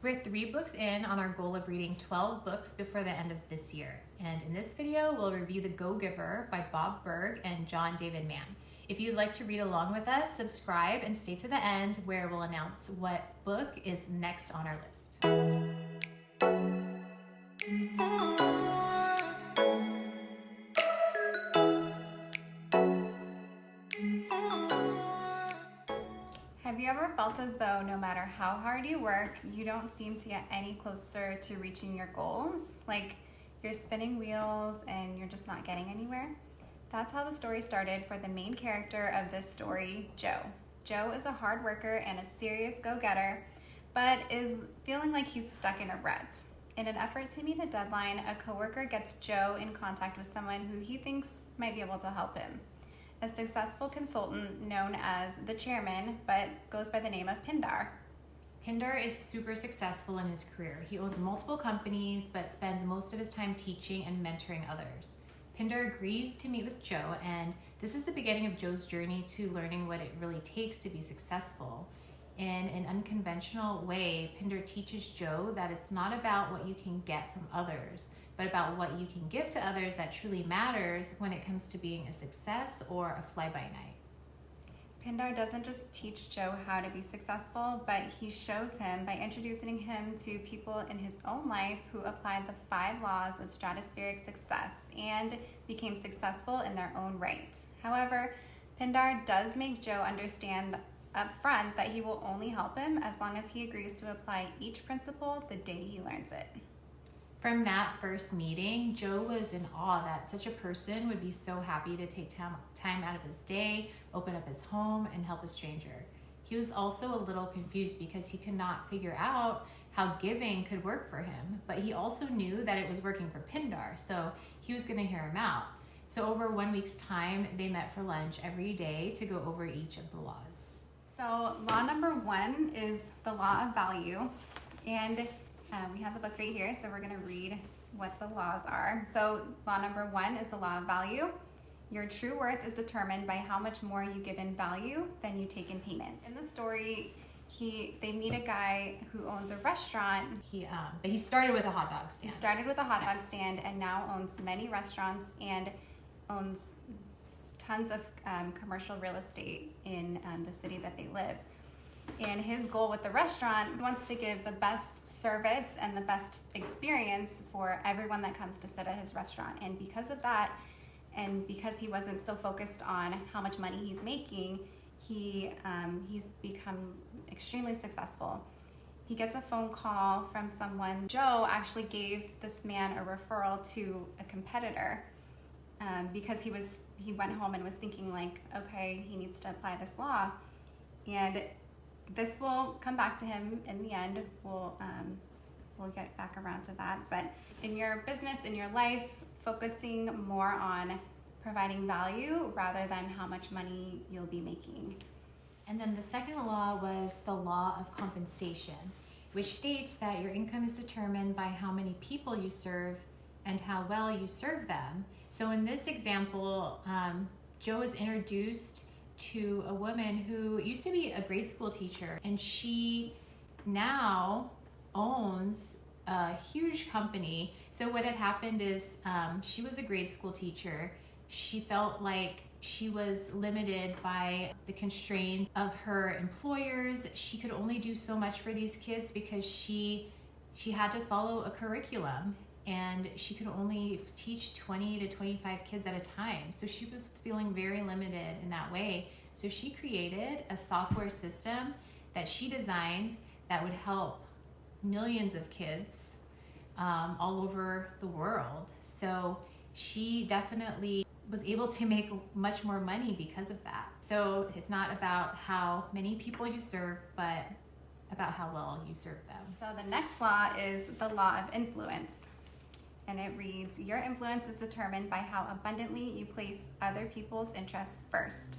We're 3 books in on our goal of reading 12 books before the end of this year. And in this video, we'll review The Go-Giver by Bob Burg and John David Mann. If you'd like to read along with us, subscribe and stay to the end where we'll announce what book is next on our list. Have you ever felt as though no matter how hard you work, you don't seem to get any closer to reaching your goals? Like you're spinning wheels and you're just not getting anywhere? That's how the story started for the main character of this story, Joe. Joe is a hard worker and a serious go-getter, but is feeling like he's stuck in a rut. In an effort to meet a deadline, a coworker gets Joe in contact with someone who he thinks might be able to help him. A successful consultant known as the chairman, but goes by the name of Pindar. Pindar is super successful in his career. He owns multiple companies, but spends most of his time teaching and mentoring others. Pindar agrees to meet with Joe, and this is the beginning of Joe's journey to learning what it really takes to be successful. In an unconventional way, Pindar teaches Joe that it's not about what you can get from others, but about what you can give to others that truly matters when it comes to being a success or a fly-by-night. Pindar doesn't just teach Joe how to be successful, but he shows him by introducing him to people in his own life who applied the 5 laws of stratospheric success and became successful in their own right. However, Pindar does make Joe understand up front that he will only help him as long as he agrees to apply each principle the day he learns it. From that first meeting, Joe was in awe that such a person would be so happy to take time out of his day, open up his home, and help a stranger. He was also a little confused because he could not figure out how giving could work for him, but he also knew that it was working for Pindar, so he was going to hear him out. So over 1 week's time, they met for lunch every day to go over each of the laws. So law number 1 is the law of value, and we have the book right here, so we're going to read what the laws are. So law number 1 is the law of value. Your true worth is determined by how much more you give in value than you take in payment. In the story, they meet a guy who owns a restaurant. But he started with a hot dog stand. He started with a hot dog stand and now owns many restaurants and owns tons of commercial real estate in the city that they live. And his goal with the restaurant, he wants to give the best service and the best experience for everyone that comes to sit at his restaurant. And because of that, and because he wasn't so focused on how much money he's making, he's become extremely successul. He gets a phone call from someone. Joe actually gave this man a referral to a competitor because he went home and was thinking like, okay, he needs to apply this law. And this will come back to him in the end. We'll get back around to that. But in your business, in your life, focusing more on providing value rather than how much money you'll be making. And then the second law was the law of compensation, which states that your income is determined by how many people you serve and how well you serve them. So in this example, Joe is introduced to a woman who used to be a grade school teacher, and she now owns a huge company. So what had happened is she was a grade school teacher. She felt like she was limited by the constraints of her employers. She could only do so much for these kids because she had to follow a curriculum, and she could only teach 20 to 25 kids at a time. So she was feeling very limited in that way. So she created a software system that she designed that would help millions of kids all over the world. So she definitely was able to make much more money because of that. So it's not about how many people you serve, but about how well you serve them. So the next law is the law of influence. And it reads, your influence is determined by how abundantly you place other people's interests first.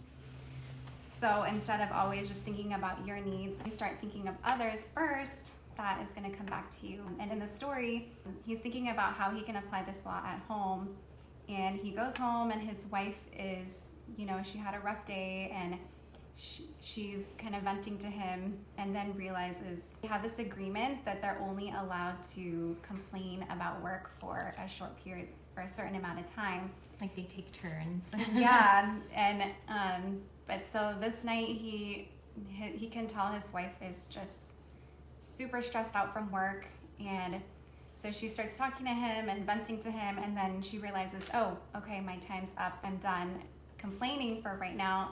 So instead of always just thinking about your needs, you start thinking of others first, that is going to come back to you. And in the story, he's thinking about how he can apply this law at home. And he goes home and his wife is, she had a rough day and she's kind of venting to him, and then realizes they have this agreement that they're only allowed to complain about work for a short period, for a certain amount of time. Like they take turns. Yeah, and but so this night he can tell his wife is just super stressed out from work, and so she starts talking to him and venting to him, and then she realizes, oh, okay, my time's up. I'm done complaining for right now.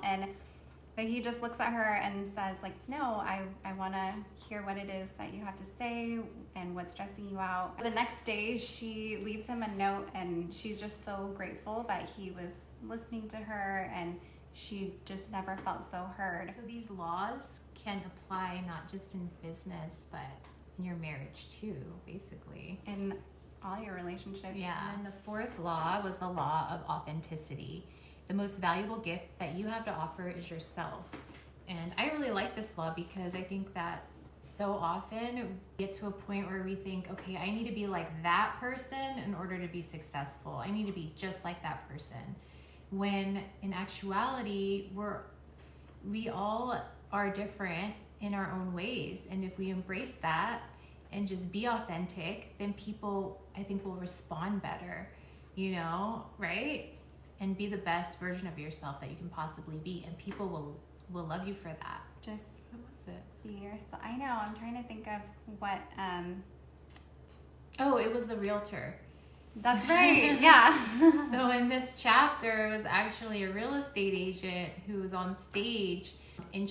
But he just looks at her and says, like, no, I want to hear what it is that you have to say and what's stressing you out. The next day, she leaves him a note, and she's just so grateful that he was listening to her, and she just never felt so heard. So these laws can apply not just in business, but in your marriage too, basically. In all your relationships. Yeah. And then the fourth law was the law of authenticity. The most valuable gift that you have to offer is yourself. And I really like this law because I think that so often we get to a point where we think, okay, I need to be like that person in order to be successful. I need to be just like that person. When in actuality, we all are different in our own ways. And if we embrace that and just be authentic, then people, I think, will respond better, right? And be the best version of yourself that you can possibly be. And people will love you for that. Just what was it? Be yourself. I know. I'm trying to think of what. Oh, it was the realtor. That's right. Yeah. So in this chapter, it was actually a real estate agent who was on stage, and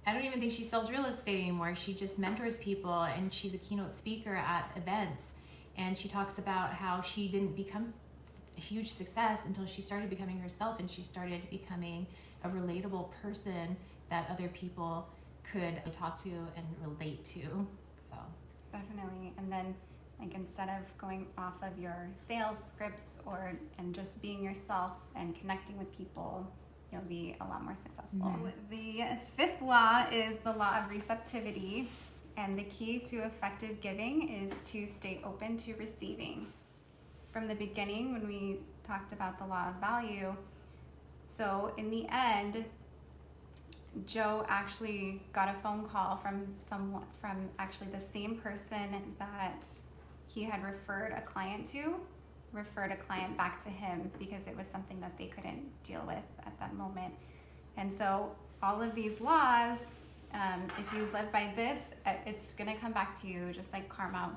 I don't even think she sells real estate anymore. She just mentors people, and she's a keynote speaker at events. And she talks about how she didn't become a huge success until she started becoming herself, and she started becoming a relatable person that other people could talk to and relate to. So definitely. And then, like, instead of going off of your sales scripts and just being yourself and connecting with people, you'll be a lot more successful. Mm-hmm. The fifth law is the law of receptivity, and the key to effective giving is to stay open to receiving. From the beginning, when we talked about the law of value, so in the end, Joe actually got a phone call from actually the same person that he had referred a client back to him because it was something that they couldn't deal with at that moment. And so all of these laws, if you live by this, it's going to come back to you, just like karma.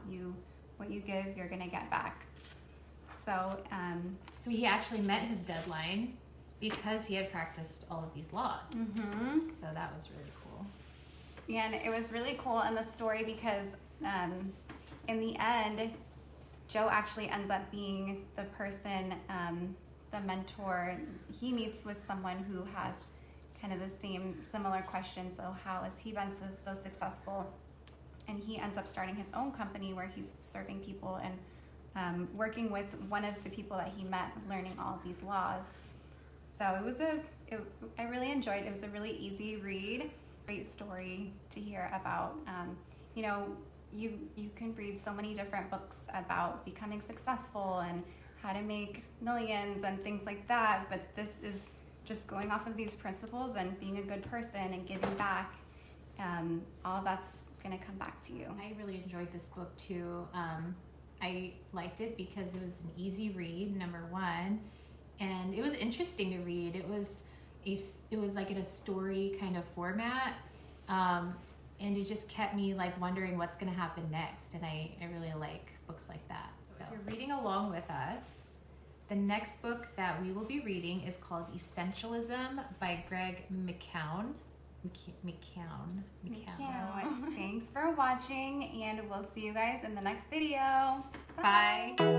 What you give, you're going to get back. So he actually met his deadline because he had practiced all of these laws. Mm-hmm. So that was really cool. And it was really cool in the story because in the end, Joe actually ends up being the person, the mentor. He meets with someone who has kind of the similar questions. So how has he been so successful? And he ends up starting his own company where he's serving people and working with one of the people that he met, learning all of these laws. So I really enjoyed it. It was a really easy read, great story to hear about. You can read so many different books about becoming successful and how to make millions and things like that, but this is just going off of these principles and being a good person and giving back. All of that's going to come back to you. I really enjoyed this book too. I liked it because it was an easy read, number one, and it was interesting to read. It was like in a story kind of format, and it just kept me like wondering what's going to happen next. And I really like books like that. So if you're reading along with us, the next book that we will be reading is called Essentialism by Greg McKeown. McKeown. Thanks for watching, and we'll see you guys in the next video. Bye. Bye.